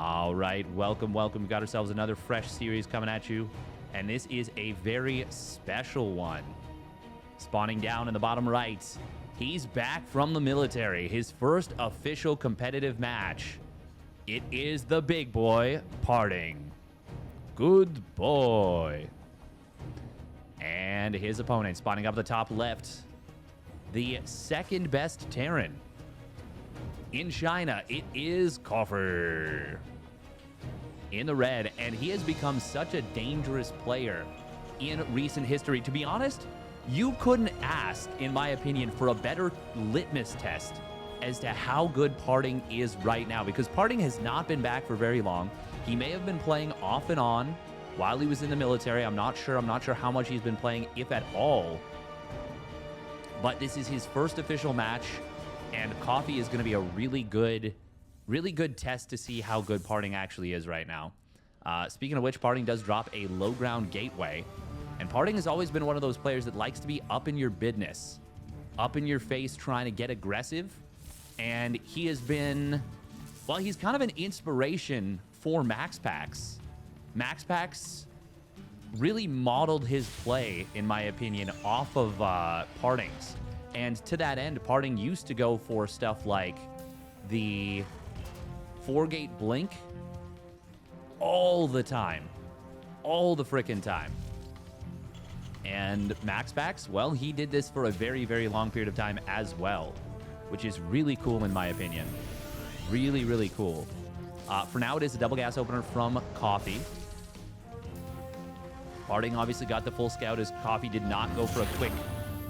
All right, welcome. We got ourselves another fresh series coming at you, and this is a very special one. Spawning down in the bottom right, he's back from the military, his first official competitive match. It is the big boy, PartinG. Good boy. And his opponent, spawning up the top left, the second best Terran. In China, it is Coffee. In the red, and he has become such a dangerous player in recent history. To be honest, you couldn't ask, in my opinion, for a better litmus test as to how good PartinG is right now, because PartinG has not been back for very long. He may have been playing off and on while he was in the military. I'm not sure how much he's been playing, if at all. But this is his first official match, and Coffee is going to be a really good test to see how good PartinG actually is right now. Speaking of which, PartinG does drop a low ground gateway. And PartinG has always been one of those players that likes to be up in your business, up in your face, trying to get aggressive. And he has been, well, he's kind of an inspiration for MaxPax. MaxPax really modeled his play, in my opinion, off of PartinG's. And to that end, PartinG used to go for stuff like the 4-gate blink all the time. All the frickin' time. And MaxPax, well, he did this for a very, very long period of time as well, which is really cool in my opinion. Really, really cool. For now, it is a double gas opener from Coffee. PartinG obviously got the full scout as Coffee did not go for a quick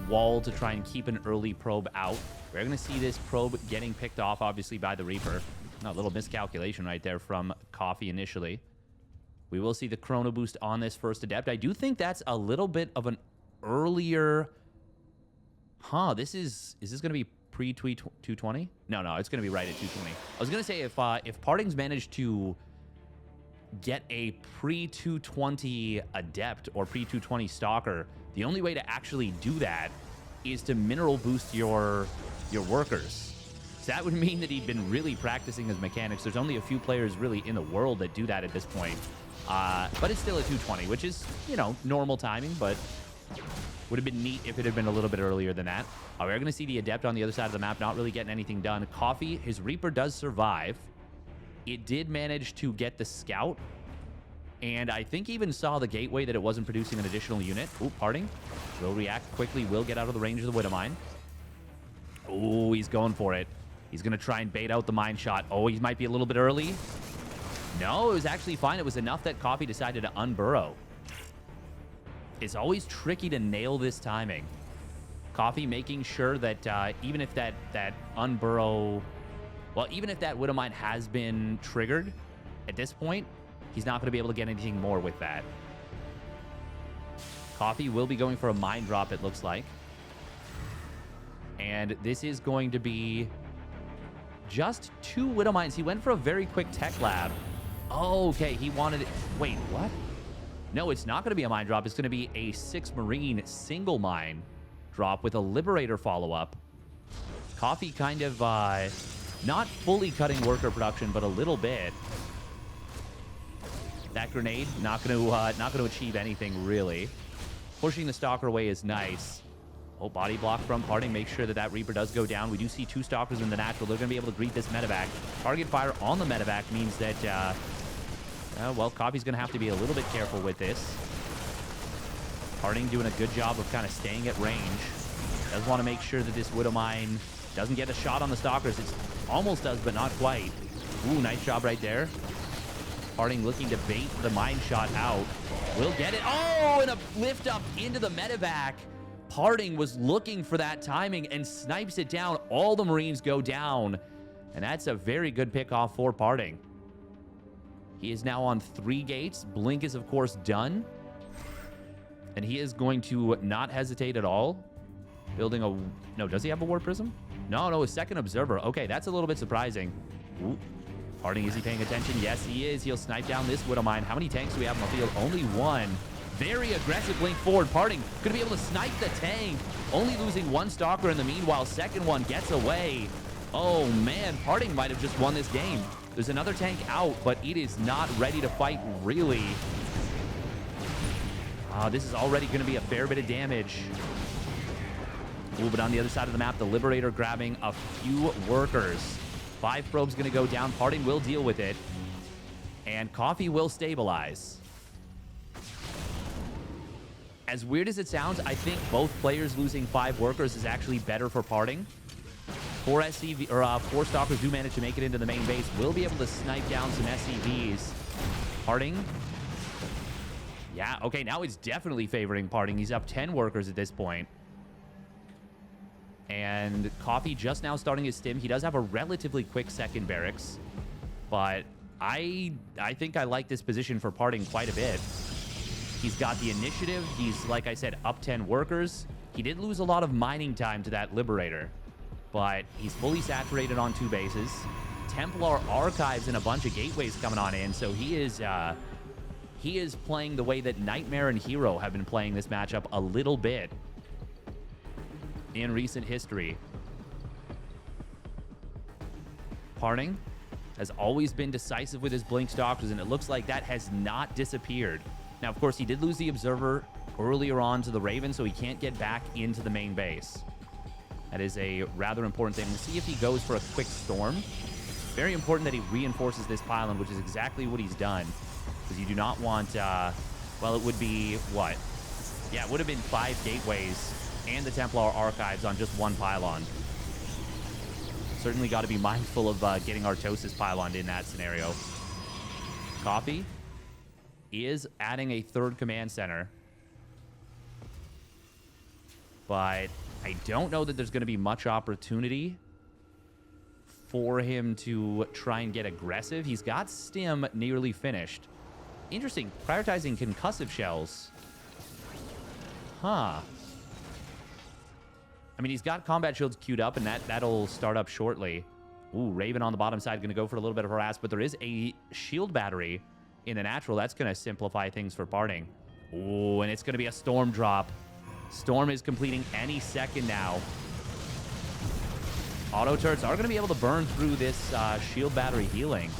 wall to try and keep an early probe out. We're going to see this probe getting picked off, obviously, by the Reaper. A little miscalculation right there from Coffee initially. We will see the Chrono Boost on this first Adept. I do think that's a little bit of an earlier... is this going to be pre-220? No, it's going to be right at 220. I was going to say, if PartinG's managed to get a pre-220 Adept or pre-220 Stalker, the only way to actually do that is to mineral boost your workers. So that would mean that he'd been really practicing his mechanics. There's only a few players really in the world that do that at this point. But it's still a 220, which is, normal timing, but would have been neat if it had been a little bit earlier than that. We're going to see the Adept on the other side of the map, not really getting anything done. Coffee, his Reaper does survive. It did manage to get the Scout, and I think even saw the gateway that it wasn't producing an additional unit. Ooh, PartinG will react quickly, will get out of the range of the Widow Mine. Ooh, he's going for it. He's going to try and bait out the mine shot. Oh, he might be a little bit early. No, it was actually fine. It was enough that Coffee decided to unburrow. It's always tricky to nail this timing. Coffee making sure that even if that unburrow... Well, even if that Widow Mine has been triggered, at this point, he's not going to be able to get anything more with that. Coffee will be going for a mine drop, it looks like. And this is going to be just 2 Widow Mines. He went for a very quick tech lab. Oh, okay, he wanted it. Wait, what? No, it's not going to be a mine drop. It's going to be a 6 Marine single mine drop with a Liberator follow-up. Coffee kind of not fully cutting worker production, but a little bit. That grenade not going to achieve anything really. Pushing the Stalker away is nice. Oh, body block from PartinG. Make sure that Reaper does go down. We do see 2 Stalkers in the natural. They're going to be able to greet this medevac. Target fire on the medevac means that, well, Coffee's going to have to be a little bit careful with this. PartinG doing a good job of kind of staying at range. Does want to make sure that this Widow Mine doesn't get a shot on the Stalkers. It almost does, but not quite. Ooh, nice job right there. PartinG looking to bait the mine shot out. Will get it. Oh, and a lift up into the medevac. PartinG was looking for that timing and snipes it down. All the Marines go down. And that's a very good pickoff for PartinG. He is now on 3 gates. Blink is, of course, done. And he is going to not hesitate at all. Building a... No, does he have a War Prism? No, a second Observer. Okay, that's a little bit surprising. Ooh. PartinG, is he paying attention? Yes, he is. He'll snipe down this Widow Mine. How many tanks do we have on the field? Only 1. Very aggressive blink forward. PartinG going to be able to snipe the tank. Only losing 1 Stalker in the meanwhile. Second one gets away. Oh, man. PartinG might have just won this game. There's another tank out, but it is not ready to fight, really. This is already going to be a fair bit of damage. Ooh, but on the other side of the map, the Liberator grabbing a few workers. 5 probes going to go down. PartinG will deal with it. And Coffee will stabilize. As weird as it sounds, I think both players losing 5 workers is actually better for PartinG. 4 SCV or 4 Stalkers do manage to make it into the main base. Will be able to snipe down some SCVs. PartinG. Yeah, okay, now it's definitely favoring PartinG. He's up 10 workers at this point. And Coffee just now starting his stim. He does have a relatively quick second barracks. But I think I like this position for PartinG quite a bit. He's got the initiative. He's, like I said, up 10 workers. He did lose a lot of mining time to that Liberator. But he's fully saturated on 2 bases. Templar Archives and a bunch of gateways coming on in. So he is playing the way that Nightmare and Hero have been playing this matchup a little bit in recent history. PartinG has always been decisive with his Blink Stalkers, and it looks like that has not disappeared. Now, of course, he did lose the Observer earlier on to the Raven, so he can't get back into the main base. That is a rather important thing. We'll see if he goes for a quick storm. Very important that he reinforces this pylon, which is exactly what he's done. Because you do not want, well, it would be, what? Yeah, it would have been 5 gateways and the Templar Archives on just 1 pylon. Certainly got to be mindful of getting Artosis pyloned in that scenario. Coffee is adding a 3rd command center. But I don't know that there's going to be much opportunity for him to try and get aggressive. He's got Stim nearly finished. Interesting. Prioritizing concussive shells. Huh. I mean, he's got combat shields queued up, and that'll start up shortly. Ooh, Raven on the bottom side going to go for a little bit of harass, but there is a shield battery in the natural. That's going to simplify things for PartinG. Ooh, and it's going to be a Storm drop. Storm is completing any second now. Auto turrets are going to be able to burn through this shield battery healing.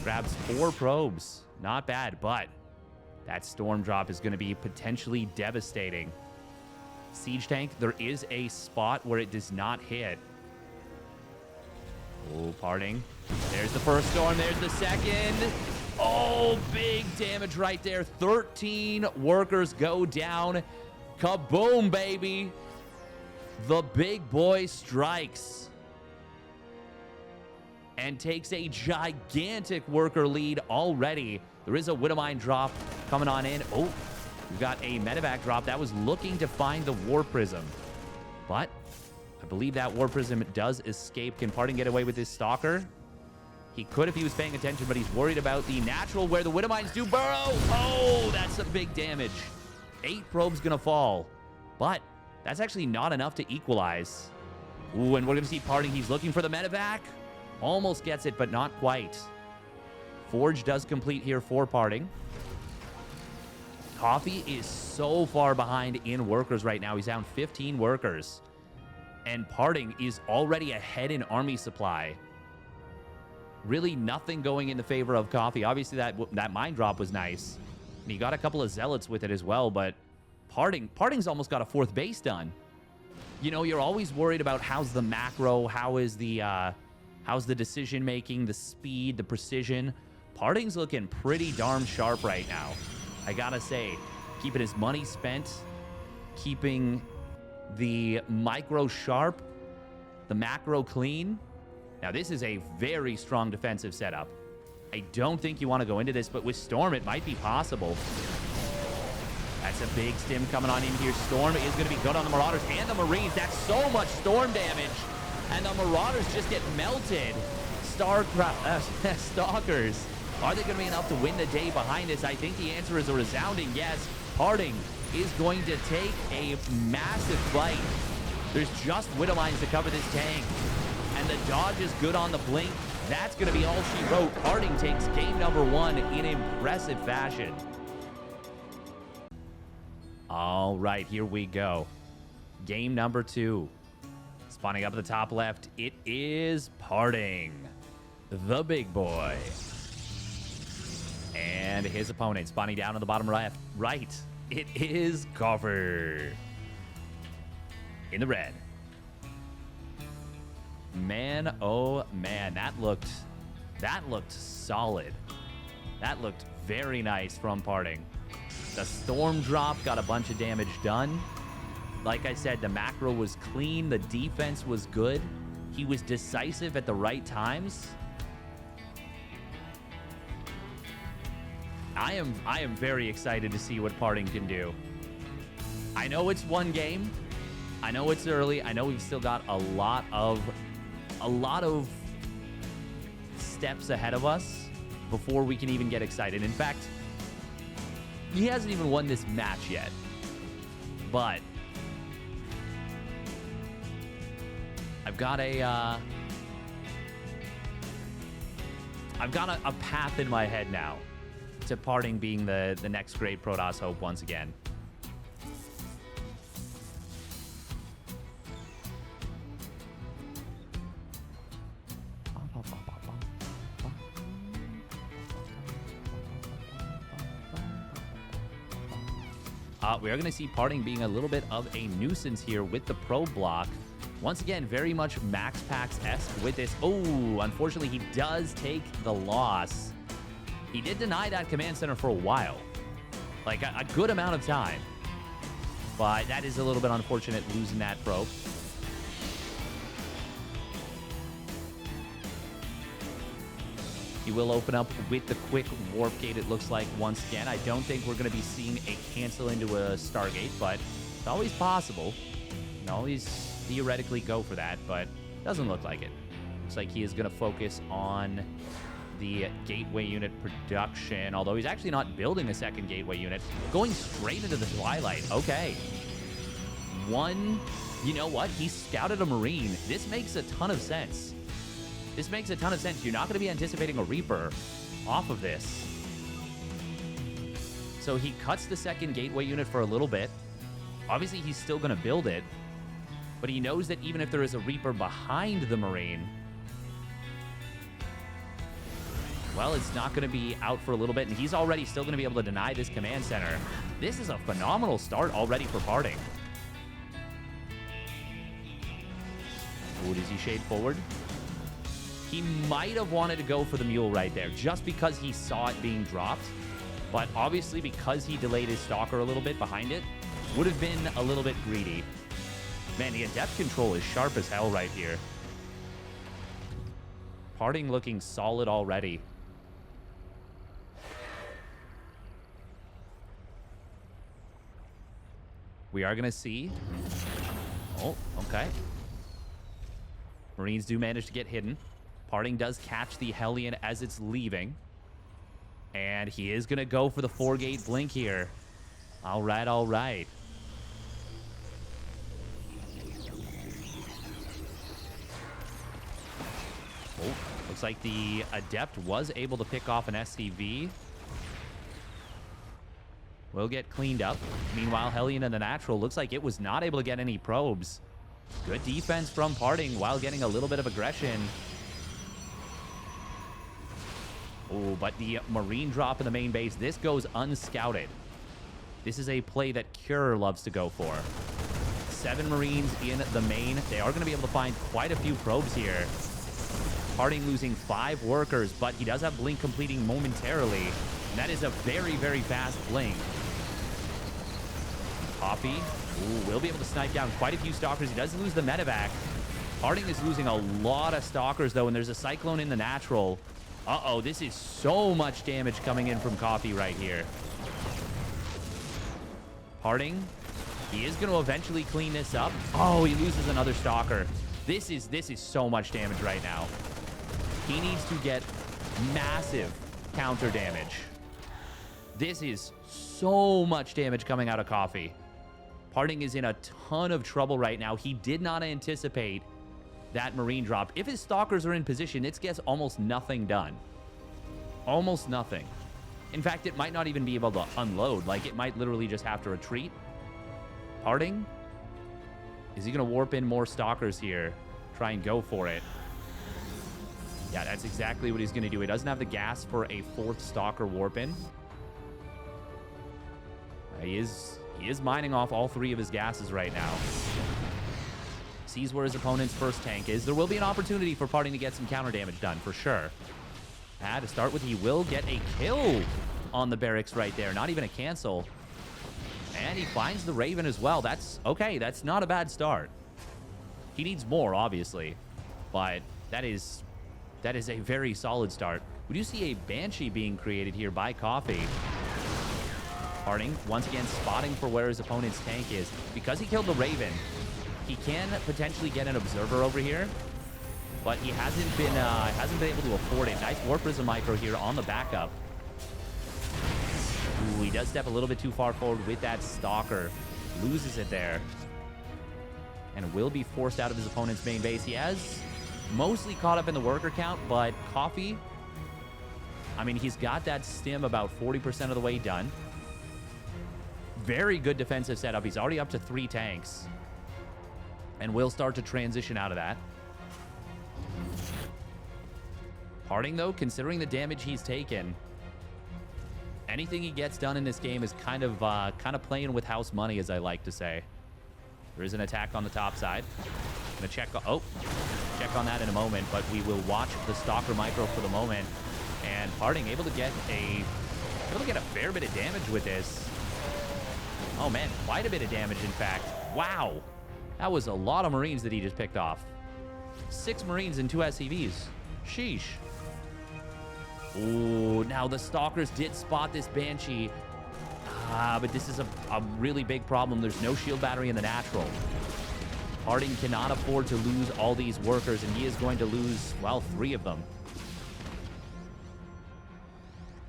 Grabs 4 probes. Not bad, but that Storm drop is going to be potentially devastating. Siege tank, there is a spot where it does not hit. Oh, PartinG. There's the first storm. There's the second. Oh, big damage right there. 13 workers go down. Kaboom, baby. The big boy strikes and takes a gigantic worker lead already. There is a Widowmine drop coming on in. Oh, we've got a medevac drop that was looking to find the War Prism. But I believe that War Prism does escape. Can PartinG get away with this Stalker? He could if he was paying attention, but he's worried about the natural where the Widowmines do burrow. Oh, that's some big damage. 8 probes going to fall. But that's actually not enough to equalize. Ooh, and we're going to see PartinG. He's looking for the medevac. Almost gets it, but not quite. Forge does complete here for PartinG. Coffee is so far behind in workers right now. He's down 15 workers. And PartinG is already ahead in army supply. Really nothing going in the favor of Coffee. Obviously, that mine drop was nice. And he got a couple of zealots with it as well, but PartinG's almost got a 4th base done. You know, you're always worried about how's the macro, how's the decision making, the speed, the precision. PartinG's looking pretty darn sharp right now. I gotta say, keeping his money spent, keeping the micro sharp, the macro clean. Now, this is a very strong defensive setup. I don't think you want to go into this, but with Storm, it might be possible. That's a big stim coming on in here. Storm is going to be good on the Marauders and the Marines. That's so much Storm damage. And the Marauders just get melted. Stalkers. Are they going to be enough to win the day behind this? I think the answer is a resounding yes. PartinG is going to take a massive fight. There's just Widowmines to cover this tank. And the dodge is good on the blink. That's going to be all she wrote. PartinG takes game number 1 in impressive fashion. All right, here we go. Game number 2. Spawning up at the top left, it is PartinG. the big boy. And his opponent spawning down on the bottom right. It is Coffer. In the red. Man, oh man, that looked solid. That looked very nice from PartinG. The storm drop got a bunch of damage done. Like I said, the macro was clean. The defense was good. He was decisive at the right times. I am very excited to see what PartinG can do. I know it's one game. I know it's early. I know we've still got a lot of steps ahead of us before we can even get excited. In fact, he hasn't even won this match yet. But I've got a path in my head now to PartinG being the next great Protoss hope once again. We are going to see PartinG being a little bit of a nuisance here with the probe block. Once again, very much Max Pax-esque with this. Oh, unfortunately, he does take the loss. He did deny that command center for a while. Like, a good amount of time. But that is a little bit unfortunate, losing that probe. He will open up with the quick warp gate, it looks like, once again. I don't think we're going to be seeing a cancel into a Stargate, but it's always possible. You can always theoretically go for that, but doesn't look like it. Looks like he is going to focus on the gateway unit production, although he's actually not building a second gateway unit. Going straight into the Twilight. Okay. You know what? He scouted a Marine. This makes a ton of sense. This makes a ton of sense. You're not going to be anticipating a Reaper off of this. So he cuts the second gateway unit for a little bit. Obviously, he's still going to build it. But he knows that even if there is a Reaper behind the Marine, well, it's not going to be out for a little bit. And he's already still going to be able to deny this command center. This is a phenomenal start already for PartinG. Oh, does he shade forward? He might have wanted to go for the mule right there just because he saw it being dropped. But obviously, because he delayed his stalker a little bit behind it, would have been a little bit greedy. Man, the adept control is sharp as hell right here. PartinG looking solid already. We are going to see. Oh, okay. Marines do manage to get hidden. PartinG does catch the Hellion as it's leaving. And he is going to go for the 4-gate blink here. All right, all right. Oh, looks like the Adept was able to pick off an SCV. Will get cleaned up. Meanwhile, Hellion and the Natural looks like it was not able to get any probes. Good defense from PartinG while getting a little bit of aggression. Oh, but the Marine drop in the main base, this goes unscouted. This is a play that Cure loves to go for. 7 Marines in the main. They are going to be able to find quite a few probes here. PartinG losing 5 workers, but he does have Blink completing momentarily. And that is a very, very fast Blink. Coffee. Ooh, will be able to snipe down quite a few Stalkers. He does lose the medevac. PartinG is losing a lot of Stalkers, though, and there's a Cyclone in the Natural. Uh-oh, this is so much damage coming in from Coffee right here. PartinG, he is going to eventually clean this up. Oh, he loses another Stalker. This is so much damage right now. He needs to get massive counter damage. This is so much damage coming out of Coffee. PartinG is in a ton of trouble right now. He did not anticipate that Marine drop. If his Stalkers are in position, it gets almost nothing done. Almost nothing. In fact, it might not even be able to unload. Like, it might literally just have to retreat. PartinG? Is he going to warp in more Stalkers here? Try and go for it. Yeah, that's exactly what he's going to do. He doesn't have the gas for a 4th Stalker warp in. He is mining off all 3 of his gases right now. Sees where his opponent's first tank is. There will be an opportunity for PartinG to get some counter damage done, for sure. To start with, he will get a kill on the barracks right there. Not even a cancel. And he finds the Raven as well. That's okay. That's not a bad start. He needs more, obviously. But that is a very solid start. We do see a Banshee being created here by Coffee. PartinG, once again, spotting for where his opponent's tank is. Because he killed the Raven, he can potentially get an Observer over here. But he hasn't been able to afford it. Nice Warp Prism Micro here on the backup. Ooh, he does step a little bit too far forward with that Stalker. Loses it there. And will be forced out of his opponent's main base. He has mostly caught up in the worker count, but Coffee, I mean, he's got that stim about 40% of the way done. Very good defensive setup. He's already up to 3 tanks. And will start to transition out of that. PartinG, though, considering the damage he's taken, anything he gets done in this game is kind of playing with house money, as I like to say. There is an attack on the top side. Gonna check on that in a moment, but we will watch the Stalker Micro for the moment. And PartinG able to get a fair bit of damage with this. Oh man, quite a bit of damage, in fact. Wow, that was a lot of Marines that he just picked off. 6 Marines and 2 SCVs. Sheesh. Ooh, now the Stalkers did spot this Banshee. But this is a really big problem. There's no shield battery in the natural. PartinG cannot afford to lose all these workers, and he is going to lose, well, 3 of them.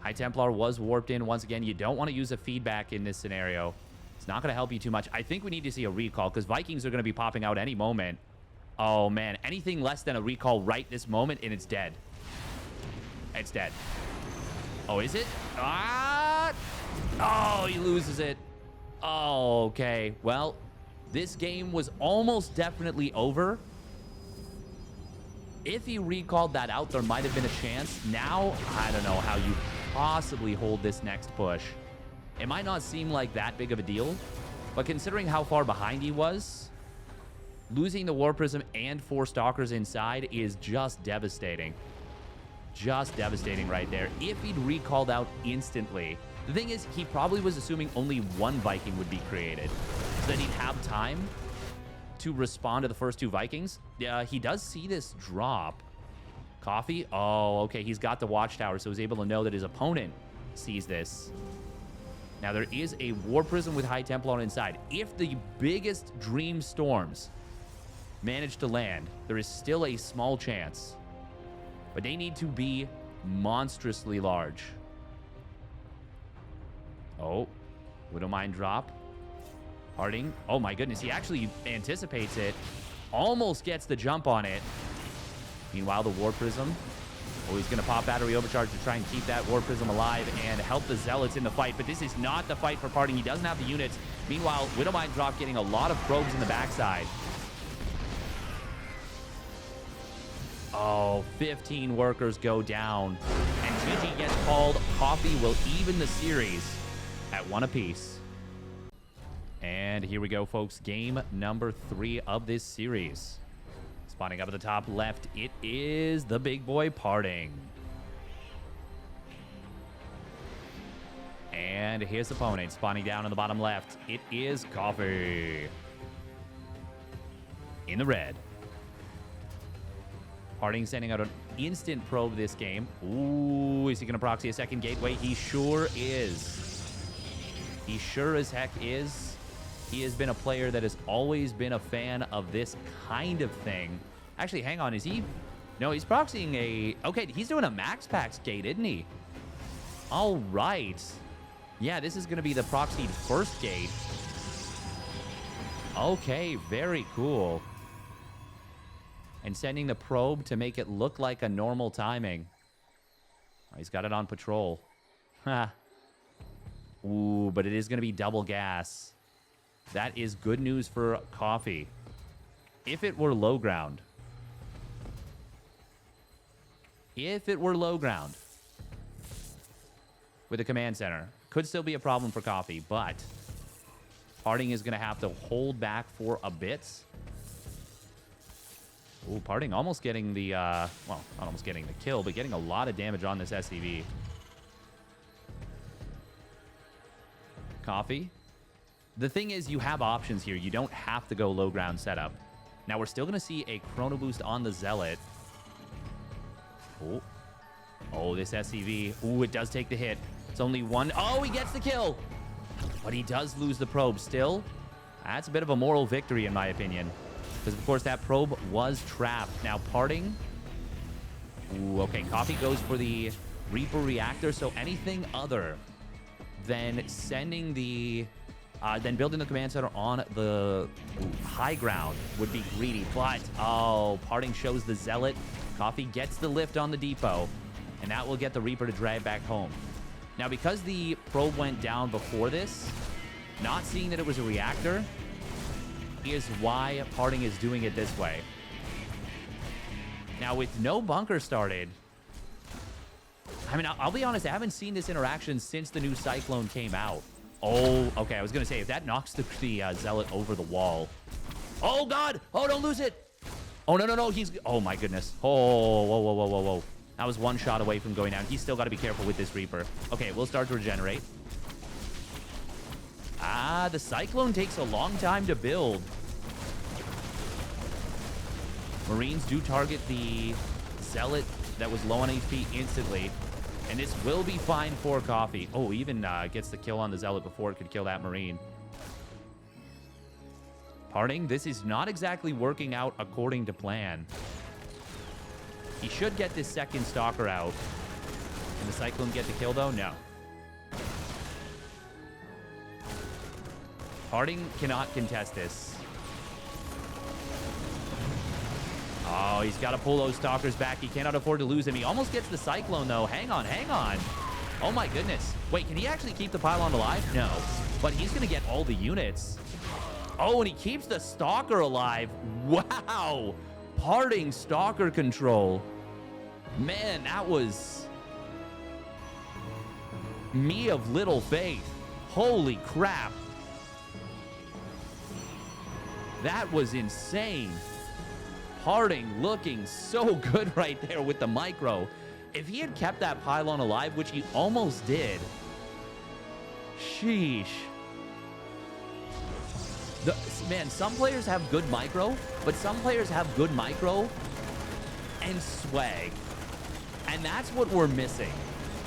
High Templar was warped in. Once again, you don't want to use a feedback in this scenario. It's not going to help you too much. I think we need to see a recall, because Vikings are going to be popping out any moment. Oh, man. Anything less than a recall right this moment, and it's dead. It's dead. Oh, is it? Ah! Oh, he loses it. Oh, okay. Well, this game was almost definitely over. If he recalled that out, there might have been a chance. Now, I don't know how you possibly hold this next push. It might not seem like that big of a deal, but considering how far behind he was, losing the War Prism and 4 Stalkers inside is just devastating. Just devastating right there. If he'd recalled out instantly. The thing is, he probably was assuming only 1 Viking would be created, so that he'd have time to respond to the first 2 Vikings. He does see this drop. Coffee? Oh, okay. He's got the watchtower, so he's able to know that his opponent sees this. Now, there is a War Prism with High Templar inside. If the biggest Dream Storms manage to land, there is still a small chance. But they need to be monstrously large. Oh, Widowmine drop. PartinG. Oh my goodness, he actually anticipates it. Almost gets the jump on it. Meanwhile, the War Prism. Oh, he's going to pop Battery Overcharge to try and keep that War Prism alive and help the Zealots in the fight. But this is not the fight for PartinG. He doesn't have the units. Meanwhile, Widowmine drop getting a lot of probes in the backside. Oh, 15 workers go down. And GG gets called. Coffee will even the series at 1 apiece. And here we go, folks. Game number 3 of this series. Spawning up at the top left, it is the big boy PartinG. And his opponent spawning down in the bottom left, it is Coffee. In the red. PartinG sending out an instant probe this game. Ooh, is he going to proxy a second gateway? He sure is. He sure as heck is. He has been a player that has always been a fan of this kind of thing. Actually, hang on. Is he? No, he's proxying a... Okay, he's doing a Max Pax gate, isn't he? All right. Yeah, this is going to be the proxied first gate. Okay, very cool. And sending the probe to make it look like a normal timing. Oh, he's got it on patrol. Ha. Ooh, but it is going to be double gas. That is good news for Coffee. If it were low ground. If it were low ground with a command center, could still be a problem for Coffee, but PartinG is going to have to hold back for a bit. Ooh, PartinG almost getting the, well, not almost getting the kill, but getting a lot of damage on this SCV. Coffee. The thing is, you have options here. You don't have to go low ground setup. Now, we're still going to see a Chrono Boost on the Zealot. Oh. Oh, this SCV. Ooh, it does take the hit. It's only one. Oh, he gets the kill. But he does lose the probe still. That's a bit of a moral victory, in my opinion. Because, of course, that probe was trapped. Now, PartinG. Ooh, okay. Coffee goes for the Reaper Reactor. So anything other than sending the... then building the command center on the high ground would be greedy. But, oh, PartinG shows the Zealot. Coffee gets the lift on the depot. And that will get the Reaper to drag back home. Now, because the probe went down before this, not seeing that it was a reactor is why PartinG is doing it this way. Now, with no bunker started, I mean, I'll be honest, I haven't seen this interaction since the new Cyclone came out. Oh, okay, I was going to say, if that knocks the Zealot over the wall. Oh, God! Oh, don't lose it! Oh, no, no, no, he's... Oh, my goodness. Oh, whoa, whoa, whoa, whoa, whoa. That was one shot away from going down. He's still got to be careful with this Reaper. Okay, we'll start to regenerate. Ah, the Cyclone takes a long time to build. Marines do target the Zealot that was low on HP instantly. And this will be fine for Coffee. Oh, even gets the kill on the Zealot before it could kill that Marine. PartinG, this is not exactly working out according to plan. He should get this second Stalker out. Can the Cyclone get the kill, though? No. PartinG cannot contest this. Oh, he's got to pull those Stalkers back. He cannot afford to lose him. He almost gets the Cyclone, though. Hang on, hang on. Oh, my goodness. Wait, can he actually keep the pylon alive? No. But he's going to get all the units. Oh, and he keeps the Stalker alive. Wow. PartinG Stalker control. Man, that was me of little faith. Holy crap. That was insane. PartinG looking so good right there with the micro. If he had kept that pylon alive, which he almost did, sheesh. Man, some players have good micro, but some players have good micro and swag. And that's what we're missing.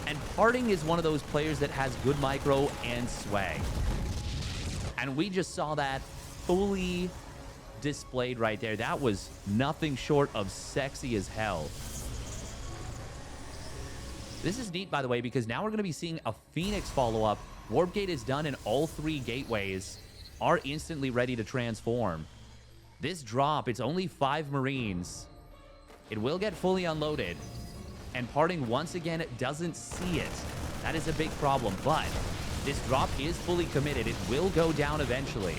And PartinG is one of those players that has good micro and swag. And we just saw that fully displayed right there. That was nothing short of sexy as hell. This is neat, by the way, because now we're going to be seeing a Phoenix follow-up. Warp Gate is done and all 3 gateways are instantly ready to transform. This drop, it's only 5 Marines. It will get fully unloaded. And PartinG, once again, doesn't see it. That is a big problem, but this drop is fully committed. It will go down eventually.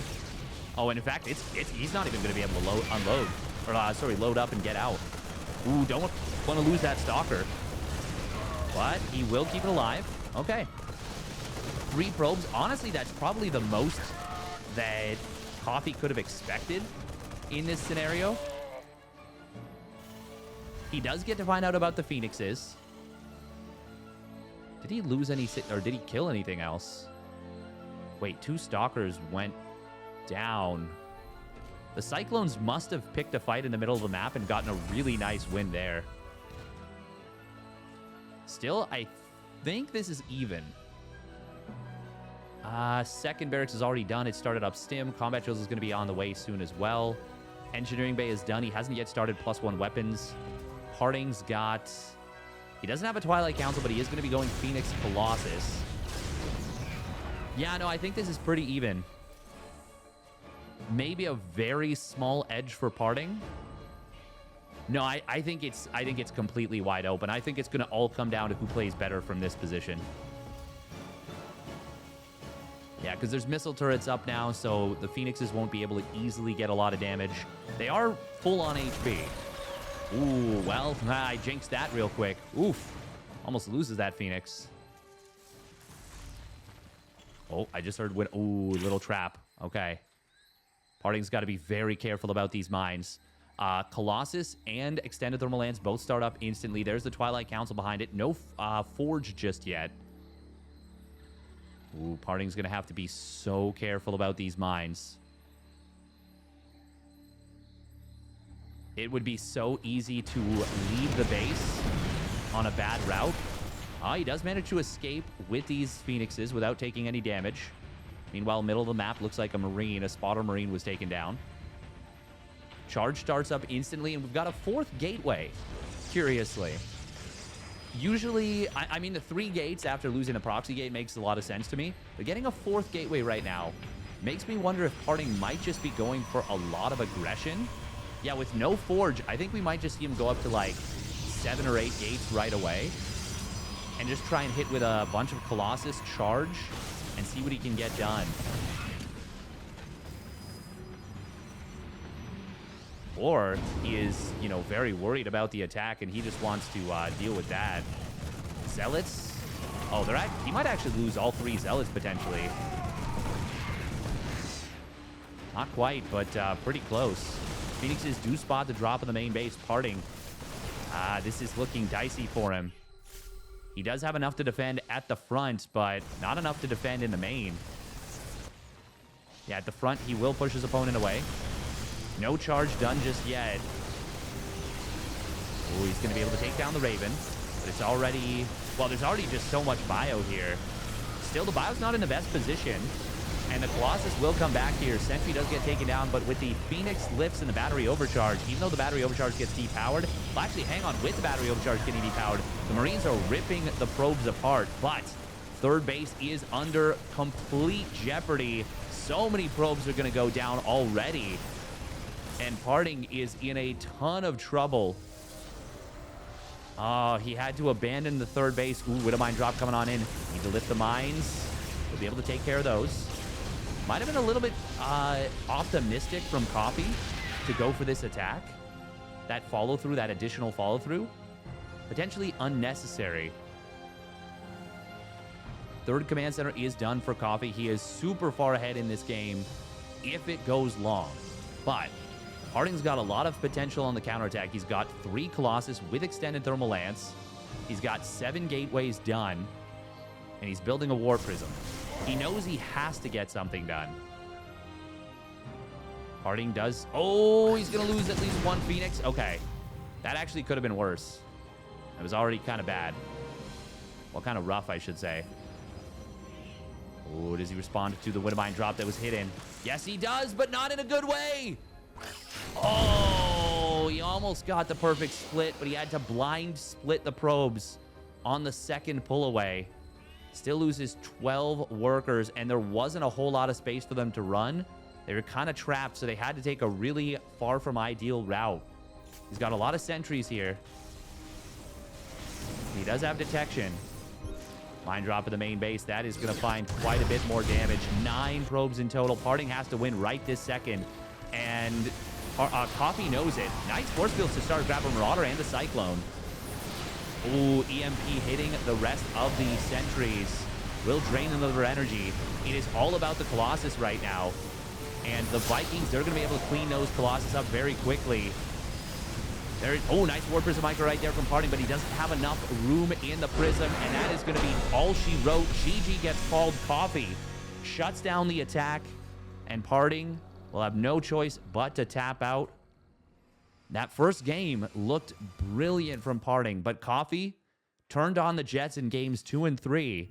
Oh, and in fact, he's not even going to be able to unload. Or, sorry, load up and get out. Ooh, don't want to lose that Stalker. But he will keep it alive. Okay. 3 probes. Honestly, that's probably the most that Coffee could have expected in this scenario. He does get to find out about the Phoenixes. Did he lose any, or did he kill anything else? Wait, 2 Stalkers went down. The Cyclones must have picked a fight in the middle of the map and gotten a really nice win there. Still, I think this is even. Second barracks is already done. It started up stim. Combat drills is going to be on the way soon as well. Engineering bay is done. He hasn't yet started +1 weapons. PartinG's got... He doesn't have a Twilight Council, but he is going to be going Phoenix Colossus. Yeah, no, I think this is pretty even. Maybe a very small edge for PartinG. No, I think it's completely wide open. I think it's going to all come down to who plays better from this position. Yeah, because there's missile turrets up now, so the Phoenixes won't be able to easily get a lot of damage. They are full on HP. Ooh, well, I jinxed that real quick. Oof. Almost loses that Phoenix. Oh, I just heard... Ooh, little trap. Okay. PartinG's got to be very careful about these mines. Colossus and Extended Thermal Lance both start up instantly. There's the Twilight Council behind it. No Forge just yet. Ooh, PartinG's going to have to be so careful about these mines. It would be so easy to leave the base on a bad route. He does manage to escape with these Phoenixes without taking any damage. Meanwhile, middle of the map looks like a Marine. A spotter Marine was taken down. Charge starts up instantly, and we've got a 4th gateway, curiously. Usually, I mean, the 3 gates after losing the proxy gate makes a lot of sense to me. But getting a 4th gateway right now makes me wonder if PartinG might just be going for a lot of aggression. Yeah, with no Forge, I think we might just see him go up to like 7 or 8 gates right away. And just try and hit with a bunch of Colossus charge and see what he can get done. Or he is, you know, very worried about the attack and he just wants to deal with that. Zealots? Oh, he might actually lose all 3 Zealots potentially. Not quite, but pretty close. Phoenixes do spot the drop of the main base. PartinG. This is looking dicey for him. He does have enough to defend at the front, but not enough to defend in the main. Yeah, at the front, he will push his opponent away. No charge done just yet. Oh, he's going to be able to take down the Raven. But it's already... Well, there's already just so much bio here. Still, the bio's not in the best position. And the Colossus will come back here. Sentry does get taken down, but with the Phoenix lifts and the battery overcharge, even though the battery overcharge gets depowered, well, actually, hang on, with the battery overcharge getting depowered, the Marines are ripping the probes apart, but third base is under complete jeopardy. So many probes are going to go down already, and PartinG is in a ton of trouble. He had to abandon the third base. Ooh, Widow Mine drop coming on in. Need to lift the mines. We'll be able to take care of those. Might have been a little bit optimistic from Coffee to go for this attack. That follow-through, that additional follow-through, potentially unnecessary. Third command center is done for Coffee. He is super far ahead in this game if it goes long. But PartinG's got a lot of potential on the counterattack. He's got 3 Colossus with extended thermal lance. He's got 7 gateways done. And he's building a War Prism. He knows he has to get something done. PartinG does... Oh, he's going to lose at least 1 Phoenix. Okay. That actually could have been worse. It was already kind of bad. Well, kind of rough, I should say. Oh, does he respond to the Widow Mine drop that was hidden? Yes, he does, but not in a good way. Oh, he almost got the perfect split, but he had to blind split the probes on the second pull away. Still loses 12 workers, and there wasn't a whole lot of space for them to run. They were kind of trapped, so they had to take a really far from ideal route. He's got a lot of sentries here. He does have detection. Mine drop at the main base. That is going to find quite a bit more damage. 9 probes in total. PartinG has to win right this second. And Coffee knows it. Nice force fields to start grabbing Marauder and the Cyclone. Ooh, EMP hitting the rest of the sentries. Will drain them of their energy. It is all about the Colossus right now. And the Vikings, they're going to be able to clean those Colossus up very quickly. Oh, nice War Prism Micro right there from PartinG, but he doesn't have enough room in the Prism, and that is going to be all she wrote. GG gets called. Coffee shuts down the attack, and PartinG will have no choice but to tap out. That first game looked brilliant from PartinG, but Coffee turned on the Jets in games 2 and 3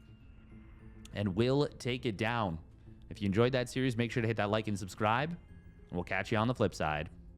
and will take it down. If you enjoyed that series, make sure to hit that like and subscribe, and we'll catch you on the flip side.